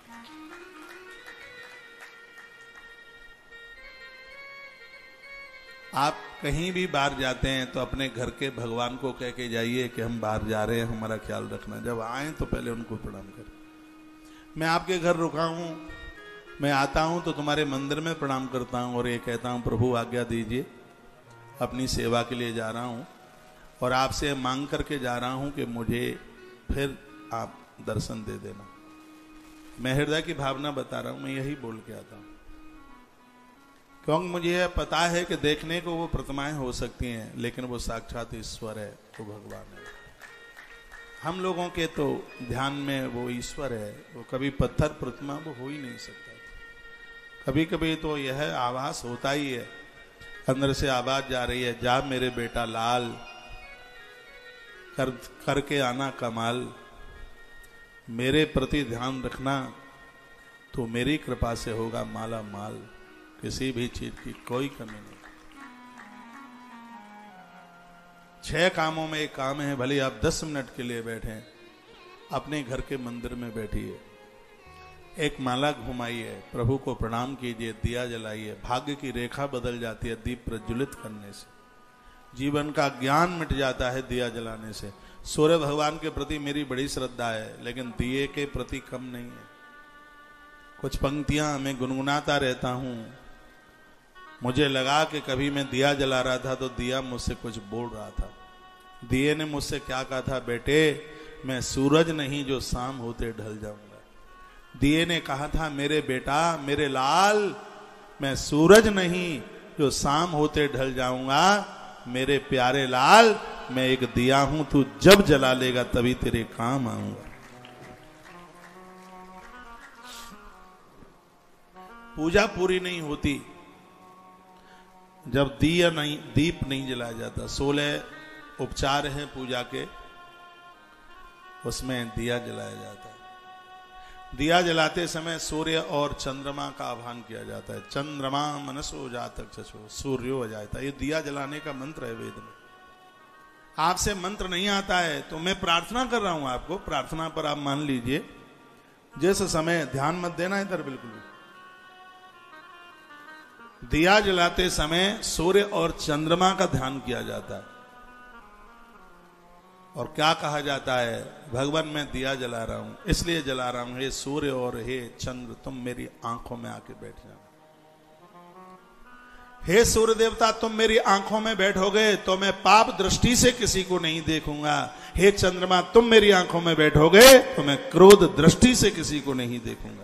आप कहीं भी बाहर जाते हैं तो अपने घर के भगवान को कह के जाइए कि हम बाहर जा रहे हैं, हमारा ख्याल रखना। जब आए तो पहले उनको प्रणाम करें। मैं आपके घर रुका हूं, मैं आता हूं तो तुम्हारे मंदिर में प्रणाम करता हूं और ये कहता हूं प्रभु आज्ञा दीजिए, अपनी सेवा के लिए जा रहा हूं और आपसे मांग करके जा रहा हूं कि मुझे फिर आप दर्शन दे देना। मैं हृदय की भावना बता रहा हूं, मैं यही बोल के आता हूं, क्योंकि मुझे यह पता है कि देखने को वो प्रतिमाएं हो सकती हैं, लेकिन वो साक्षात ईश्वर है, वो भगवान है। हम लोगों के तो ध्यान में वो ईश्वर है, वो कभी पत्थर प्रतिमा वो हो ही नहीं सकता। कभी कभी तो यह आवाज होता ही है, अंदर से आवाज जा रही है, जा मेरे बेटा लाल करके आना कमाल, मेरे प्रति ध्यान रखना तो मेरी कृपा से होगा माला माल, किसी भी चीज की कोई कमी नहीं। 6 कामों में एक काम है, भले आप 10 मिनट के लिए बैठे, अपने घर के मंदिर में बैठिए, एक माला घुमाइए, प्रभु को प्रणाम कीजिए, दिया जलाइए। भाग्य की रेखा बदल जाती है दीप प्रज्वलित करने से, जीवन का ज्ञान मिट जाता है दिया जलाने से। सूर्य भगवान के प्रति मेरी बड़ी श्रद्धा है, लेकिन दिए के प्रति कम नहीं है। कुछ पंक्तियां मैं गुनगुनाता रहता हूं, मुझे लगा कि कभी मैं दिया जला रहा था तो दिया मुझसे कुछ बोल रहा था। दिए ने मुझसे क्या कहा था, बेटे मैं सूरज नहीं जो शाम होते ढल जाऊंगा। दिए ने कहा था मेरे बेटा मेरे लाल, मैं सूरज नहीं जो शाम होते ढल जाऊंगा, मेरे प्यारे लाल मैं एक दिया हूं, तू जब जला लेगा तभी तेरे काम आऊंगा। पूजा पूरी नहीं होती जब दीप नहीं जलाया जाता। 16 उपचार हैं पूजा के, उसमें दिया जलाया जाता है। दिया जलाते समय सूर्य और चंद्रमा का आह्वान किया जाता है। चंद्रमा मनसो जातक चचो सूर्यो अजायता, ये दिया जलाने का मंत्र है वेद में। आपसे मंत्र नहीं आता है तो मैं प्रार्थना कर रहा हूं आपको, प्रार्थना पर आप मान लीजिए। जिस समय ध्यान मत देना इधर बिल्कुल भी। दिया जलाते समय सूर्य और चंद्रमा का ध्यान किया जाता है और क्या कहा जाता है, भगवान मैं दिया जला रहा हूं, इसलिए जला रहा हूं, हे सूर्य और हे चंद्र तुम मेरी आंखों में आके बैठ जाओ। हे सूर्य देवता तुम मेरी आंखों में बैठोगे तो मैं पाप दृष्टि से किसी को नहीं देखूंगा। हे चंद्रमा तुम मेरी आंखों में बैठोगे तो मैं क्रोध दृष्टि से किसी को नहीं देखूंगा।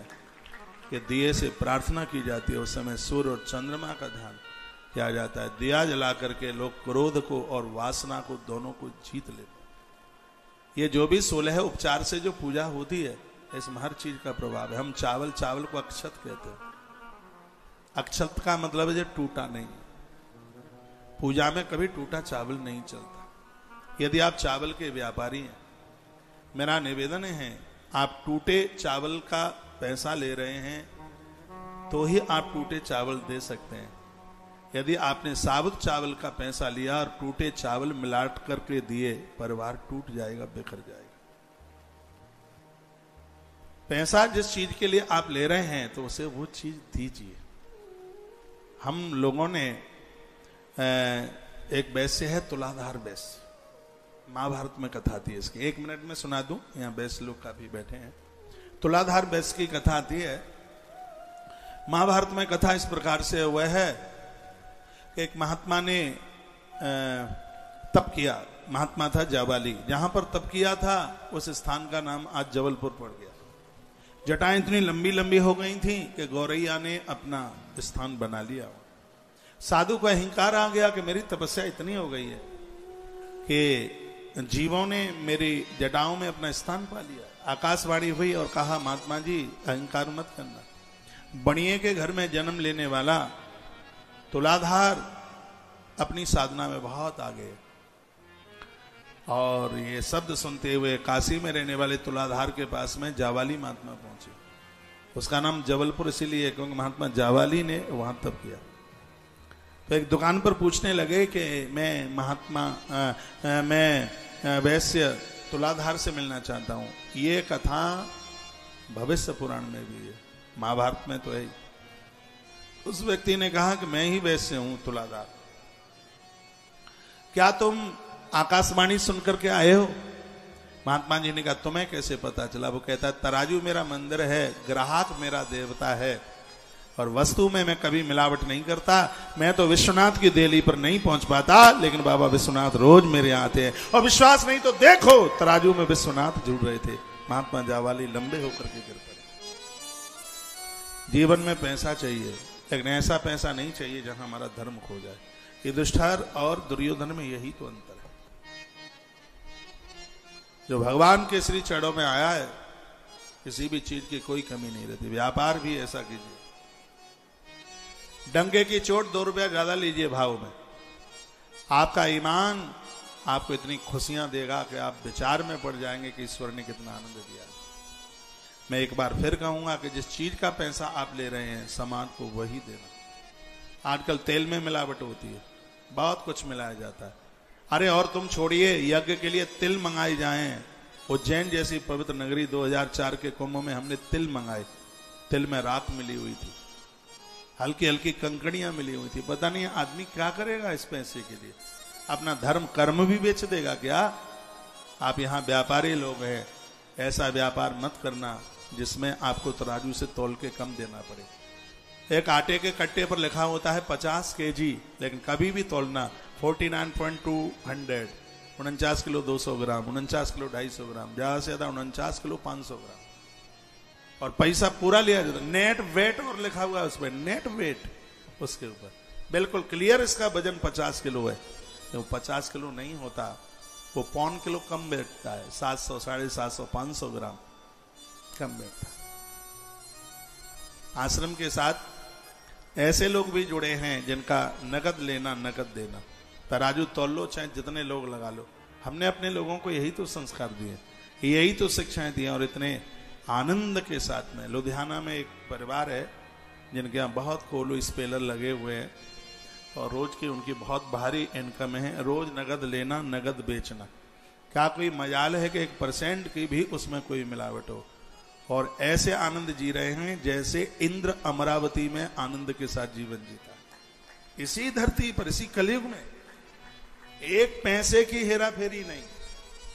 ये दिए से प्रार्थना की जाती है, उस समय सूर्य और चंद्रमा का ध्यान किया जाता है। दिया जला करके लोग क्रोध को और वासना को दोनों को जीत लेते हैं। ये जो भी 16 उपचार से जो पूजा होती है, इसमें हर चीज का प्रभाव है। हम चावल को अक्षत कहते हैं। अक्षत का मतलब है जो टूटा नहीं। पूजा में कभी टूटा चावल नहीं चलता। यदि आप चावल के व्यापारी हैं, मेरा निवेदन है आप टूटे चावल का पैसा ले रहे हैं तो ही आप टूटे चावल दे सकते हैं। यदि आपने साबुत चावल का पैसा लिया और टूटे चावल मिला करके दिए, परिवार टूट जाएगा, बिखर जाएगा। पैसा जिस चीज के लिए आप ले रहे हैं तो उसे वो चीज दीजिए। हम लोगों ने एक वैश्य है तुलाधार वैश्य, महाभारत में कथा आती है इसकी, 1 मिनट में सुना दूं, यहाँ वैश्य लोग काफी बैठे हैं। तुलाधार वैश्य की कथा आती है महाभारत में। कथा इस प्रकार से हुआ है कि एक महात्मा ने तप किया। महात्मा था जाबाली, जहां पर तप किया था उस स्थान का नाम आज जबलपुर पड़ गया। जटाएं इतनी लंबी लंबी हो गई थी कि गौरैया ने अपना स्थान बना लिया। साधु को अहंकार आ गया कि मेरी तपस्या इतनी हो गई है कि जीवों ने मेरी जटाओं में अपना स्थान पा लिया। आकाशवाणी हुई और कहा, महात्मा जी अहंकार मत करना। बणिए के घर में जन्म लेने वाला तुलाधार अपनी साधना में बहुत आगे है। और ये शब्द सुनते हुए काशी में रहने वाले तुलाधार के पास में जावाली महात्मा पहुंचे। उसका नाम जबलपुर इसीलिए क्योंकि महात्मा जावाली ने वहां तप किया। तो एक दुकान पर पूछने लगे कि मैं वैश्य तुलाधार से मिलना चाहता हूं। ये कथा भविष्य पुराण में भी है, महाभारत में तो है ही। उस व्यक्ति ने कहा कि मैं ही वैश्य हूं तुलाधार, क्या तुम आकाशवाणी सुनकर के आए हो? महात्मा जी ने कहा, तुम्हें कैसे पता चला? वो कहता है, तराजू मेरा मंदिर है, ग्राहक मेरा देवता है, और वस्तु में मैं कभी मिलावट नहीं करता। मैं तो विश्वनाथ की देली पर नहीं पहुंच पाता, लेकिन बाबा विश्वनाथ रोज मेरे यहाँ आते हैं। और विश्वास नहीं तो देखो, तराजू में विश्वनाथ जुड़ रहे थे। महात्मा जावाली लंबे होकर के गिर पड़े। जीवन में पैसा चाहिए, लेकिन ऐसा पैसा नहीं चाहिए जहां हमारा धर्म खो जाए। युधिष्ठिर और दुर्योधन में यही तो अंतर है। जो भगवान के श्री चरणों में आया है, किसी भी चीज की कोई कमी नहीं रहती। व्यापार भी ऐसा कीजिए, डंगे की चोट 2 रुपया ज्यादा लीजिए भाव में। आपका ईमान आपको इतनी खुशियां देगा कि आप विचार में पड़ जाएंगे कि ईश्वर ने कितना आनंद दिया। मैं एक बार फिर कहूंगा कि जिस चीज का पैसा आप ले रहे हैं, समाज को वही देना। आजकल तेल में मिलावट होती है, बहुत कुछ मिलाया जाता है। अरे और तुम छोड़िए, यज्ञ के लिए तिल मंगाई जाएं। उज्जैन जैसी पवित्र नगरी 2004 के कुंभ में हमने तिल मंगाए। तिल में राख मिली हुई थी, हल्की हल्की कंकड़ियां मिली हुई थी। पता नहीं आदमी क्या करेगा इस पैसे के लिए। अपना धर्म कर्म भी बेच देगा क्या? आप यहां व्यापारी लोग हैं, ऐसा व्यापार मत करना जिसमें आपको तराजू से तौल के कम देना पड़े। एक आटे के कट्टे पर लिखा होता है 50 kg, लेकिन कभी भी तौलना 49.200, 49 किलो 200 ग्राम, 49 किलो 250 ग्राम, ज्यादा से ज्यादा 49 किलो 500 ग्राम, और पैसा पूरा लिया जाता। नेट वेट और लिखा हुआ है उस पर, नेट वेट उसके ऊपर बिल्कुल क्लियर। इसका वजन 50 किलो है। तो 50 किलो नहीं होता, वो 1.25 किलो कम बैठता है, 700, 750, 500 ग्राम कम बैठता है। आश्रम के साथ ऐसे लोग भी जुड़े हैं जिनका नगद लेना नगद देना। तराजू तौल लो, चाहे जितने लोग लगा लो। हमने अपने लोगों को यही तो संस्कार दिए, यही तो शिक्षाएं दी। और इतने आनंद के साथ में लुधियाना में एक परिवार है जिनके यहाँ बहुत कोलो स्पेलर लगे हुए हैं, और रोज की उनकी बहुत भारी इनकम है। रोज नगद लेना नगद बेचना। क्या कोई मजाल है कि 1% की भी उसमें कोई मिलावट हो? और ऐसे आनंद जी रहे हैं जैसे इंद्र अमरावती में आनंद के साथ जीवन जीता है। इसी धरती पर, इसी कलयुग में 1 पैसे की हेरा फेरी नहीं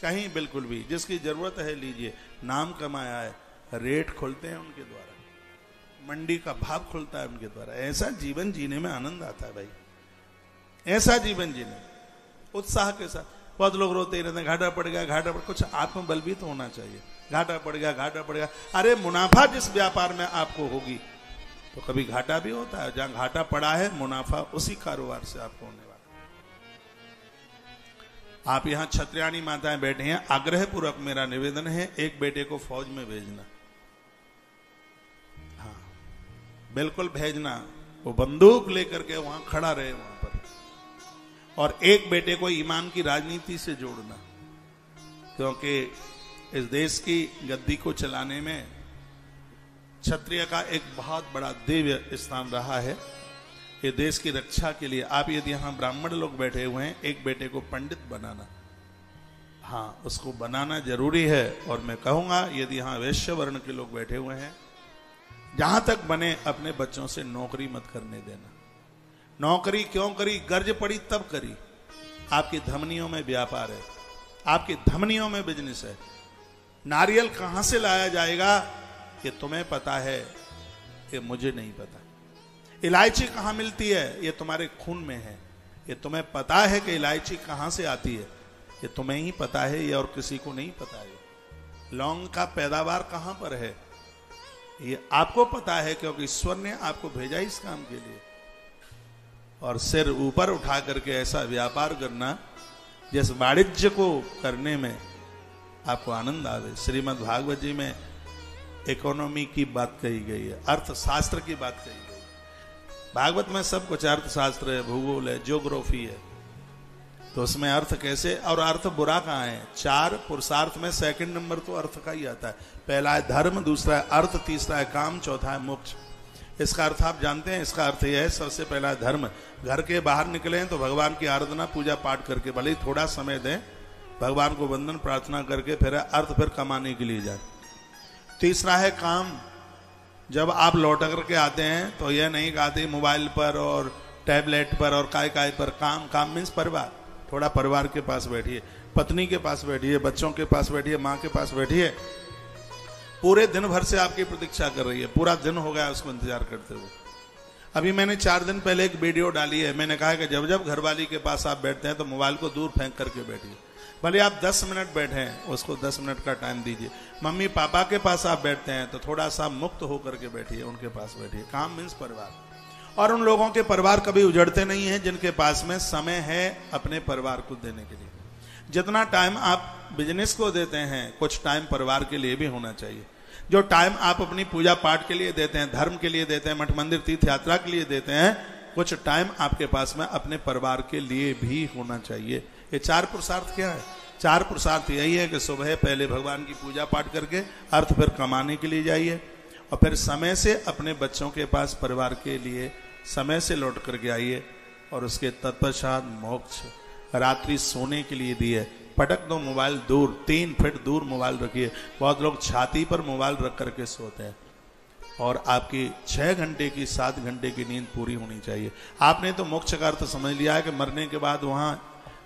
कहीं, बिल्कुल भी। जिसकी जरूरत है लीजिए। नाम कमाया है, रेट खुलते हैं उनके द्वारा, मंडी का भाव खुलता है उनके द्वारा। ऐसा जीवन जीने में आनंद आता है भाई, ऐसा जीवन जीने उत्साह के साथ। बहुत लोग रोते ही रहते हैं, घाटा पड़ गया, घाटा पड़। कुछ आत्मबल भी तो होना चाहिए। घाटा पड़ गया, घाटा पड़ गया। अरे मुनाफा जिस व्यापार में आपको होगी तो कभी घाटा भी होता है। जहां घाटा पड़ा है, मुनाफा उसी कारोबार से आपको होने वाला। आप यहां क्षत्रियाणी माताएं बैठे हैं, आग्रह पूर्वक मेरा निवेदन है, एक बेटे को फौज में भेजना। हाँ, बिल्कुल भेजना। वो बंदूक लेकर के वहां खड़ा रहे वहां पर। और एक बेटे को ईमान की राजनीति से जोड़ना, क्योंकि इस देश की गद्दी को चलाने में क्षत्रिय का एक बहुत बड़ा दिव्य स्थान रहा है। ये देश की रक्षा के लिए आप यदि यहां ब्राह्मण लोग बैठे हुए हैं, एक बेटे को पंडित बनाना, हाँ उसको बनाना जरूरी है। और मैं कहूंगा यदि यहां वैश्य वर्ण के लोग बैठे हुए हैं, जहां तक बने अपने बच्चों से नौकरी मत करने देना। नौकरी क्यों करी? गर्ज पड़ी तब करी। आपकी धमनियों में व्यापार है, आपकी धमनियों में बिजनेस है। नारियल कहां से लाया जाएगा ये तुम्हें पता है, ये मुझे नहीं पता। इलायची कहां मिलती है ये तुम्हारे खून में है, ये तुम्हें पता है कि इलायची कहां से आती है, ये तुम्हें ही पता है, ये और किसी को नहीं पता है। लौंग का पैदावार कहां पर है ये आपको पता है क्योंकि ईश्वर ने आपको भेजा इस काम के लिए। और सिर ऊपर उठा करके ऐसा व्यापार करना जिस वाणिज्य को करने में आपको आनंद आवे। श्रीमद् भागवत जी में इकोनॉमी की बात कही गई है, अर्थशास्त्र की बात कही गई है। भागवत में सब कुछ अर्थशास्त्र है, भूगोल है, ज्योग्राफी है, तो उसमें अर्थ कैसे, और अर्थ बुरा कहाँ है। 4 पुरुषार्थ में सेकंड नंबर तो अर्थ का ही आता है। पहला है धर्म, दूसरा है अर्थ, तीसरा है काम, चौथा है मोक्ष। इसका अर्थ आप जानते हैं। इसका अर्थ यह है, सबसे पहला है धर्म। घर के बाहर निकले हैं तो भगवान की आराधना पूजा पाठ करके, भले ही थोड़ा समय दें, भगवान को वंदन प्रार्थना करके फिर अर्थ फिर कमाने के लिए जाए। तीसरा है काम। जब आप लौट करके आते हैं तो यह नहीं कहते मोबाइल पर और टैबलेट पर और काय पर। काम, काम मीन्स परिवार। थोड़ा परिवार के पास बैठिए, पत्नी के पास बैठिए, बच्चों के पास बैठिए, माँ के पास बैठिए। पूरे दिन भर से आपकी प्रतीक्षा कर रही है, पूरा दिन हो गया उसको इंतजार करते हुए। अभी मैंने 4 दिन पहले एक वीडियो डाली है। मैंने कहा कि जब जब घरवाली के पास आप बैठते हैं तो मोबाइल को दूर फेंक करके बैठिए। भले आप 10 मिनट बैठे हैं, उसको 10 मिनट का टाइम दीजिए। मम्मी पापा के पास आप बैठते हैं तो थोड़ा सा मुक्त होकर के बैठिए, उनके पास बैठिए। काम मीन्स परिवार। और उन लोगों के परिवार कभी उजड़ते नहीं हैं जिनके पास में समय है अपने परिवार को देने के लिए। जितना टाइम आप बिजनेस को देते हैं, कुछ टाइम परिवार के लिए भी होना चाहिए। जो टाइम आप अपनी पूजा पाठ के लिए देते हैं, धर्म के लिए देते हैं, मठ मंदिर तीर्थ यात्रा के लिए देते हैं, कुछ टाइम आपके पास में अपने परिवार के लिए भी होना चाहिए। ये 4 पुरुषार्थ क्या है? 4 पुरुषार्थ यही है कि सुबह पहले भगवान की पूजा पाठ करके अर्थ फिर कमाने के लिए जाइए, और फिर समय से अपने बच्चों के पास परिवार के लिए समय से लौट करके आइए, और उसके तत्पश्चात मोक्ष। रात्रि सोने के लिए दी है, पटक दो मोबाइल दूर, 3 फीट दूर मोबाइल रखिए। बहुत लोग छाती पर मोबाइल रख करके सोते हैं, और आपकी 6 घंटे की 7 घंटे की नींद पूरी होनी चाहिए। आपने तो मोक्ष का अर्थ समझ लिया है कि मरने के बाद वहां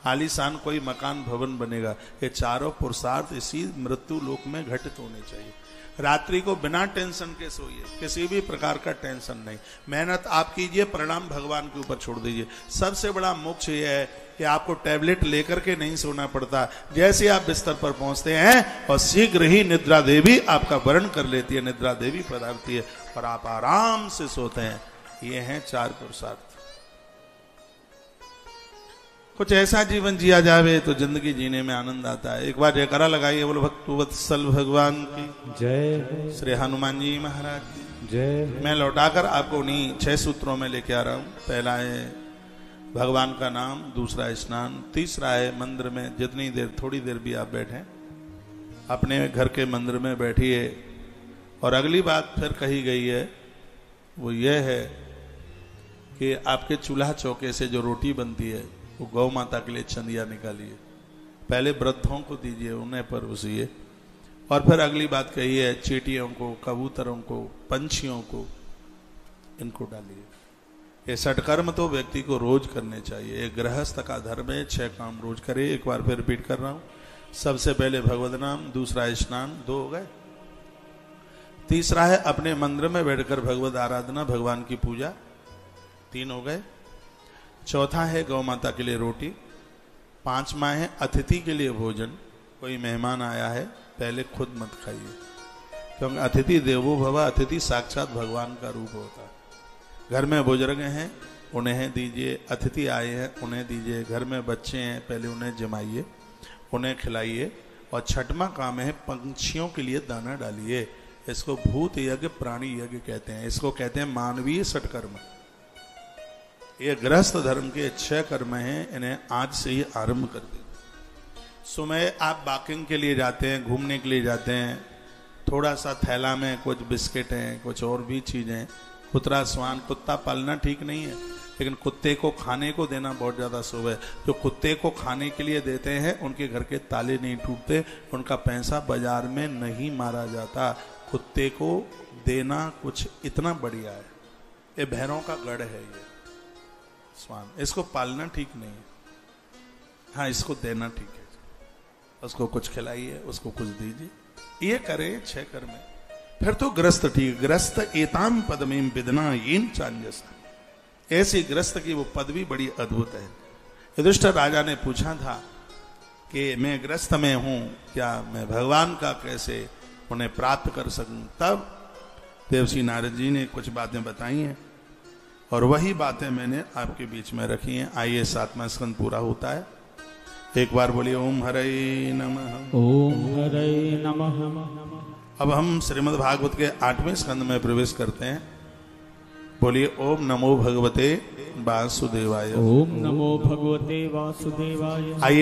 आलीशान कोई मकान भवन बनेगा। ये चारों पुरुषार्थ इसी मृत्यु लोक में घटित होने चाहिए। रात्रि को बिना टेंशन के सोइए, किसी भी प्रकार का टेंशन नहीं। मेहनत आप कीजिए, परिणाम भगवान के ऊपर छोड़ दीजिए। सबसे बड़ा मोक्ष यह है कि आपको टैबलेट लेकर के नहीं सोना पड़ता। जैसे आप बिस्तर पर पहुंचते हैं और शीघ्र ही निद्रा देवी आपका वर्ण कर लेती है, निद्रा देवी पधारती है और आप आराम से सोते हैं। ये हैं 4 पुरुषार्थ। कुछ ऐसा जीवन जिया जावे तो जिंदगी जीने में आनंद आता है। एक बार जयकारा लगाइए, बोलो भक्तवत्सल भगवान की जय, श्री हनुमान जी महाराज की जय। मैं लौटाकर आपको उन्हीं 6 सूत्रों में लेके आ रहा हूं। पहला है भगवान का नाम, दूसरा है स्नान, तीसरा है मंदिर में जितनी देर, थोड़ी देर भी आप बैठें, अपने घर के मंदिर में बैठिए। और अगली बात फिर कही गई है, वो ये है कि आपके चूल्हा चौके से जो रोटी बनती है वो गौ माता के लिए चंदिया निकालिए, पहले वृद्धों को दीजिए, उन्हें परोसिए। और फिर अगली बात कही है, चींटियों को, कबूतरों को, पंछियों को, इनको डालिए। ये सटकर्म तो व्यक्ति को रोज करने चाहिए। एक गृहस्थ का धर्म है, 6 काम रोज करे। एक बार फिर रिपीट कर रहा हूं। सबसे पहले भगवत नाम, दूसरा स्नान, 2 हो गए। तीसरा है अपने मंदिर में बैठकर भगवत आराधना, भगवान की पूजा, 3 हो गए। चौथा है गौ माता के लिए रोटी। 5वां है अतिथि के लिए भोजन। कोई मेहमान आया है, पहले खुद मत खाइए, क्योंकि अतिथि देवो भव, अतिथि साक्षात भगवान का रूप होता है। घर में बुजुर्ग हैं, उन्हें दीजिए। अतिथि आए हैं, उन्हें दीजिए। घर में बच्चे हैं, पहले उन्हें जमाइए, उन्हें खिलाइए। और 6वां काम है पंछियों के लिए दाना डालिए। इसको भूत यज्ञ, प्राणी यज्ञ कहते हैं। इसको कहते हैं मानवीय सटकर्म। ये गृहस्थ धर्म के 6 कर्म हैं, इन्हें आज से ही आरंभ कर दें। सुबह आप वॉकिंग के लिए जाते हैं, घूमने के लिए जाते हैं, थोड़ा सा थैला में कुछ बिस्किट हैं, कुछ और भी चीजें। कुतरा स्वान, कुत्ता पालना ठीक नहीं है, लेकिन कुत्ते को खाने को देना बहुत ज्यादा शुभ है। जो कुत्ते को खाने के लिए देते हैं उनके घर के ताले नहीं टूटते, उनका पैसा बाजार में नहीं मारा जाता। कुत्ते को देना कुछ इतना बढ़िया है। ये भैरों का गढ़ है, ये स्वान, इसको पालना ठीक नहीं है। हाँ, इसको देना ठीक है। उसको कुछ खिलाइए, उसको कुछ दीजिए, ये करे 6 कर्म। फिर तो ग्रस्त ठीक। ग्रस्त एताम पदमीम विदना येन चांजसा, ऐसी ग्रस्त की वो पदवी बड़ी अद्भुत है। युधिष्ठिर राजा ने पूछा था कि मैं ग्रस्त में हूं, क्या मैं भगवान का कैसे उन्हें प्राप्त कर सकूं? तब देवसी नारद जी ने कुछ बातें बताई हैं और वही बातें मैंने आपके बीच में रखी हैं। आइए 7वां स्कंद पूरा होता है, एक बार बोलिए ओम हरे नमः। ओम हरे नमः। अब हम श्रीमद् भागवत के 8वें स्कंद में प्रवेश करते हैं। बोलिए ओम नमो भगवते वासुदेवाय। ओम नमो भगवते वासुदेवाय। आइए